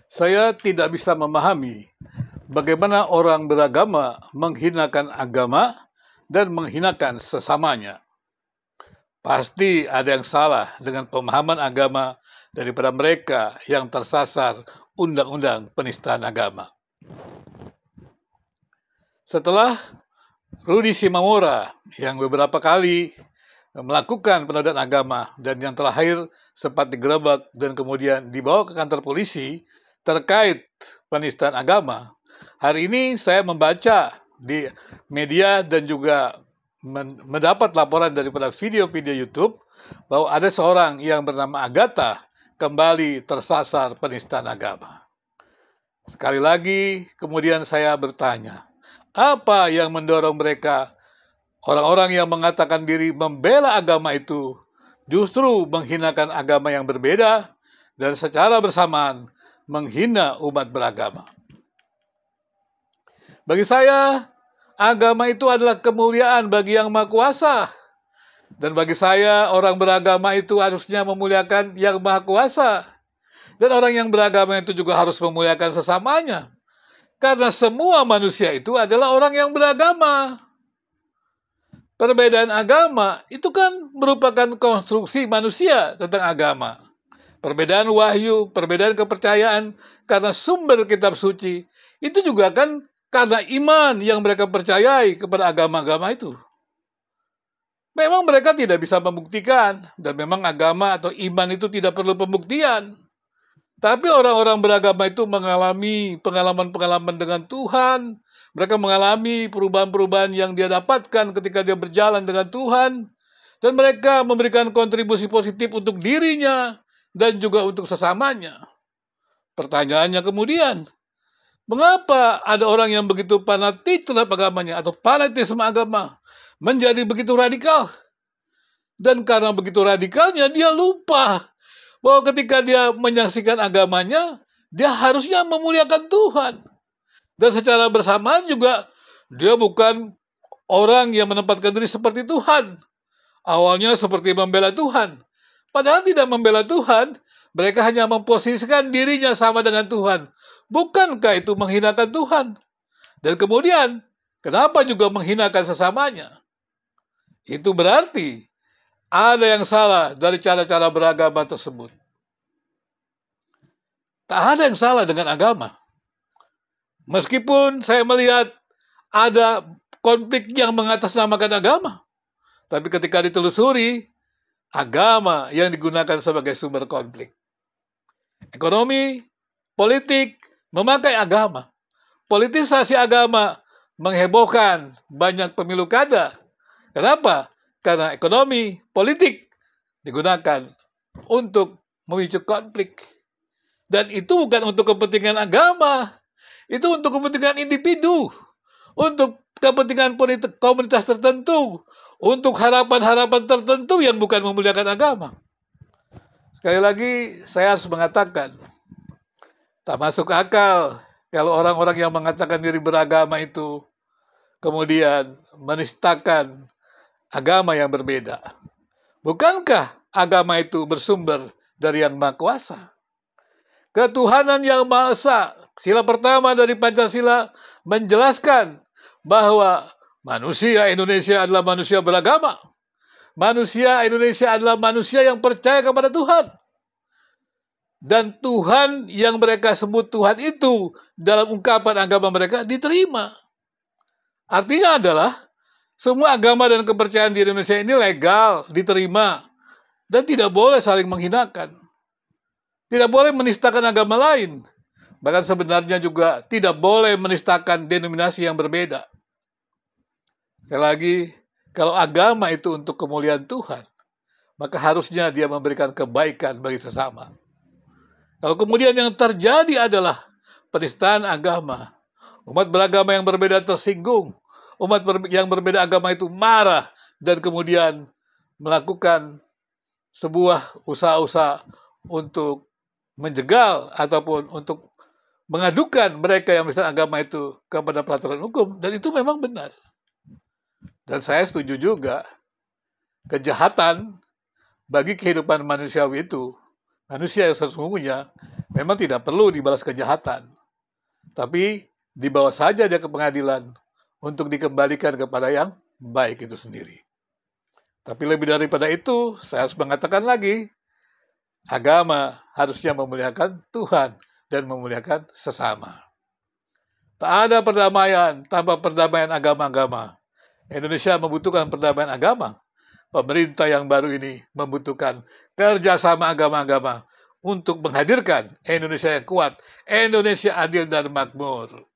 Saya tidak bisa memahami bagaimana orang beragama menghinakan agama dan menghinakan sesamanya. Pasti ada yang salah dengan pemahaman agama daripada mereka yang tersasar undang-undang penistaan agama. Setelah Rudy Shimamura yang beberapa kali melakukan penodaan agama dan yang terakhir sempat digerebek dan kemudian dibawa ke kantor polisi terkait penistaan agama. Hari ini saya membaca di media dan juga mendapat laporan daripada video-video YouTube bahwa ada seorang yang bernama Agatha kembali tersasar penistaan agama. Sekali lagi kemudian saya bertanya, apa yang mendorong mereka, orang-orang yang mengatakan diri membela agama itu, justru menghinakan agama yang berbeda dan secara bersamaan menghina umat beragama? Bagi saya, agama itu adalah kemuliaan bagi Yang Maha Kuasa. Dan bagi saya, orang beragama itu harusnya memuliakan Yang Maha Kuasa. Dan orang yang beragama itu juga harus memuliakan sesamanya. Karena semua manusia itu adalah orang yang beragama. Perbedaan agama itu kan merupakan konstruksi manusia tentang agama. Perbedaan wahyu, perbedaan kepercayaan karena sumber kitab suci, itu juga kan karena iman yang mereka percayai kepada agama-agama itu. Memang mereka tidak bisa membuktikan, dan memang agama atau iman itu tidak perlu pembuktian. Tapi orang-orang beragama itu mengalami pengalaman-pengalaman dengan Tuhan. Mereka mengalami perubahan-perubahan yang dia dapatkan ketika dia berjalan dengan Tuhan. Dan mereka memberikan kontribusi positif untuk dirinya dan juga untuk sesamanya. Pertanyaannya kemudian, mengapa ada orang yang begitu fanatik terhadap agamanya atau fanatisme agama menjadi begitu radikal? Dan karena begitu radikalnya, dia lupa bahwa ketika dia menyaksikan agamanya, dia harusnya memuliakan Tuhan. Dan secara bersamaan juga, dia bukan orang yang menempatkan diri seperti Tuhan. Awalnya seperti membela Tuhan. Padahal tidak membela Tuhan, mereka hanya memposisikan dirinya sama dengan Tuhan. Bukankah itu menghinakan Tuhan? Dan kemudian, kenapa juga menghinakan sesamanya? Itu berarti ada yang salah dari cara-cara beragama tersebut. Tak ada yang salah dengan agama. Meskipun saya melihat ada konflik yang mengatasnamakan agama. Tapi ketika ditelusuri, agama yang digunakan sebagai sumber konflik. Ekonomi, politik, memakai agama. Politisasi agama menghebohkan banyak pemilu kada. Kenapa? Karena ekonomi, politik digunakan untuk memicu konflik. Dan itu bukan untuk kepentingan agama. Itu untuk kepentingan individu. Untuk kepentingan komunitas tertentu. Untuk harapan-harapan tertentu yang bukan memuliakan agama. Sekali lagi, saya harus mengatakan, tak masuk akal kalau orang-orang yang mengatakan diri beragama itu kemudian menistakan agama yang berbeda. Bukankah agama itu bersumber dari Yang Maha Kuasa? Ketuhanan Yang Maha Esa, sila pertama dari Pancasila menjelaskan bahwa manusia Indonesia adalah manusia beragama. Manusia Indonesia adalah manusia yang percaya kepada Tuhan. Dan Tuhan yang mereka sebut Tuhan itu dalam ungkapan agama mereka diterima. Artinya adalah semua agama dan kepercayaan di Indonesia ini legal, diterima, dan tidak boleh saling menghinakan. Tidak boleh menistakan agama lain. Bahkan sebenarnya juga tidak boleh menistakan denominasi yang berbeda. Sekali lagi, kalau agama itu untuk kemuliaan Tuhan, maka harusnya dia memberikan kebaikan bagi sesama. Kalau kemudian yang terjadi adalah penistaan agama, umat beragama yang berbeda tersinggung, umat yang berbeda agama itu marah dan kemudian melakukan sebuah usaha-usaha untuk menjegal ataupun untuk mengadukan mereka yang menista agama itu kepada peraturan hukum, dan itu memang benar. Dan saya setuju juga, kejahatan bagi kehidupan manusiawi itu Manusia yang sesungguhnya memang tidak perlu dibalas kejahatan, tapi dibawa saja dia ke pengadilan untuk dikembalikan kepada yang baik itu sendiri. Tapi lebih daripada itu, saya harus mengatakan lagi, agama harusnya memuliakan Tuhan dan memuliakan sesama. Tak ada perdamaian tanpa perdamaian agama-agama. Indonesia membutuhkan perdamaian agama. Pemerintah yang baru ini membutuhkan kerjasama agama-agama untuk menghadirkan Indonesia yang kuat, Indonesia adil dan makmur.